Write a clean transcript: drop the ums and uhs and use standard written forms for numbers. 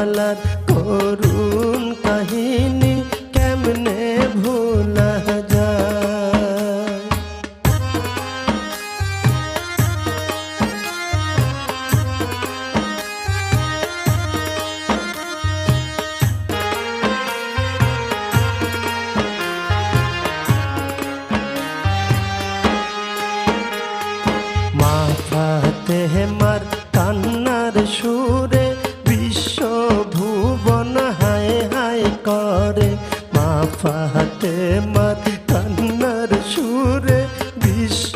ওয়ালার করুণ কাহিনী কেমনে ভোলা যায়। মা ফাতেমার কান্নার সুরে বিশ্ব ভুবন হায় হায় করে। মা ফাতেমার কান্নার সুরে বিশ্ব